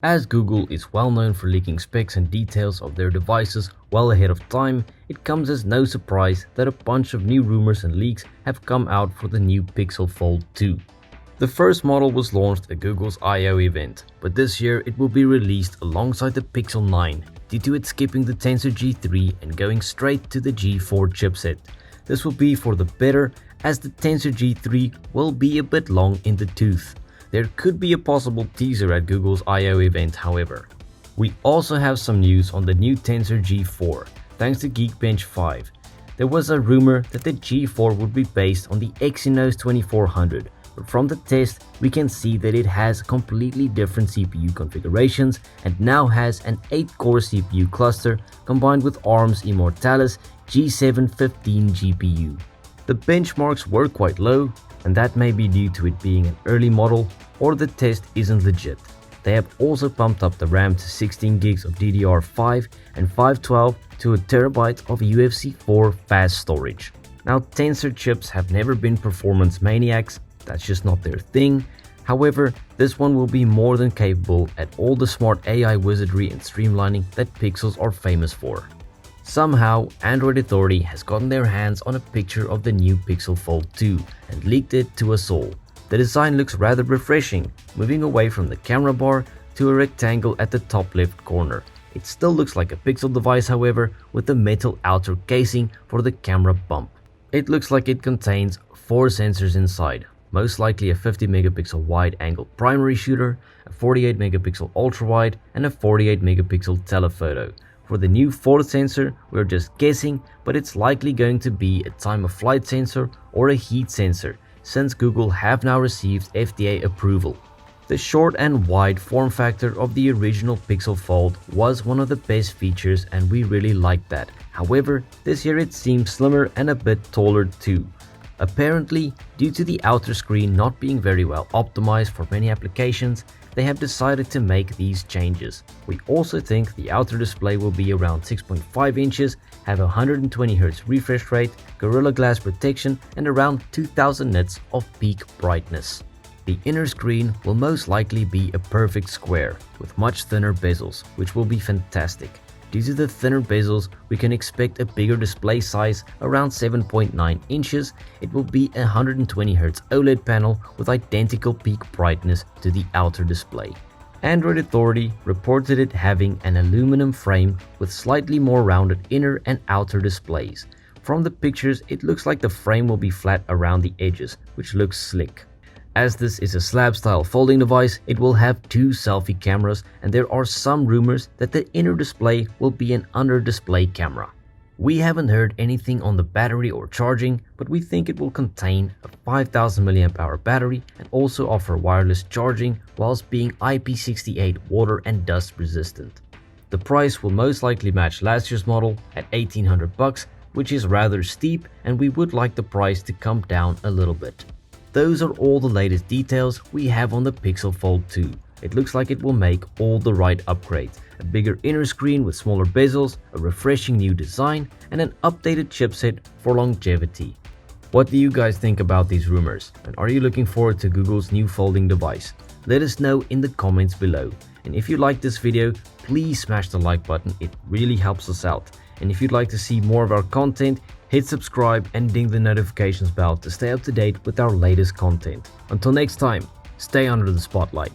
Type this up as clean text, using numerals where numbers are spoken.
As Google is well known for leaking specs and details of their devices well ahead of time, it comes as no surprise that a bunch of new rumors and leaks have come out for the new Pixel Fold 2. The first model was launched at Google's I/O event, but this year it will be released alongside the Pixel 9 due to it skipping the Tensor G3 and going straight to the G4 chipset. This will be for the better, as the Tensor G3 will be a bit long in the tooth. There could be a possible teaser at Google's I/O event, however. We also have some news on the new Tensor G4, thanks to Geekbench 5. There was a rumor that the G4 would be based on the Exynos 2400, but from the test we can see that it has completely different CPU configurations and now has an 8-core CPU cluster combined with ARM's Immortalis G715 GPU. The benchmarks were quite low, and that may be due to it being an early model or the test isn't legit. They have also pumped up the RAM to 16 gigs of DDR5 and 512 to a terabyte of UFC 4 fast storage. Now, Tensor chips have never been performance maniacs, that's just not their thing. However, this one will be more than capable at all the smart AI wizardry and streamlining that Pixels are famous for. Somehow, Android Authority has gotten their hands on a picture of the new Pixel Fold 2 and leaked it to us all. The design looks rather refreshing, moving away from the camera bar to a rectangle at the top left corner. It still looks like a Pixel device, however, with the metal outer casing for the camera bump. It looks like it contains 4 sensors inside, most likely a 50 megapixel wide-angle primary shooter, a 48 megapixel ultra-wide, and a 48 megapixel telephoto. For the new 4th sensor, we're just guessing, but it's likely going to be a time-of-flight sensor or a heat sensor, since Google have now received FDA approval. The short and wide form factor of the original Pixel Fold was one of the best features, and we really liked that. However, this year it seems slimmer and a bit taller too. Apparently, due to the outer screen not being very well optimized for many applications, they have decided to make these changes. We also think the outer display will be around 6.5 inches, have a 120Hz refresh rate, Gorilla Glass protection, and around 2000 nits of peak brightness. The inner screen will most likely be a perfect square with much thinner bezels, which will be fantastic. Due to the thinner bezels, we can expect a bigger display size around 7.9 inches. It will be a 120Hz OLED panel with identical peak brightness to the outer display. Android Authority reported it having an aluminum frame with slightly more rounded inner and outer displays. From the pictures, it looks like the frame will be flat around the edges, which looks slick. As this is a slab-style folding device, it will have 2 selfie cameras, and there are some rumors that the inner display will be an under-display camera. We haven't heard anything on the battery or charging, but we think it will contain a 5000 mAh battery and also offer wireless charging whilst being IP68 water and dust resistant. The price will most likely match last year's model at $1,800, which is rather steep, and we would like the price to come down a little bit. Those are all the latest details we have on the Pixel Fold 2. It looks like it will make all the right upgrades: a bigger inner screen with smaller bezels, a refreshing new design, and an updated chipset for longevity. What do you guys think about these rumors? And are you looking forward to Google's new folding device? Let us know in the comments below. And if you like this video, please smash the like button, it really helps us out. And if you'd like to see more of our content, hit subscribe and ding the notifications bell to stay up to date with our latest content. Until next time, stay under the spotlight.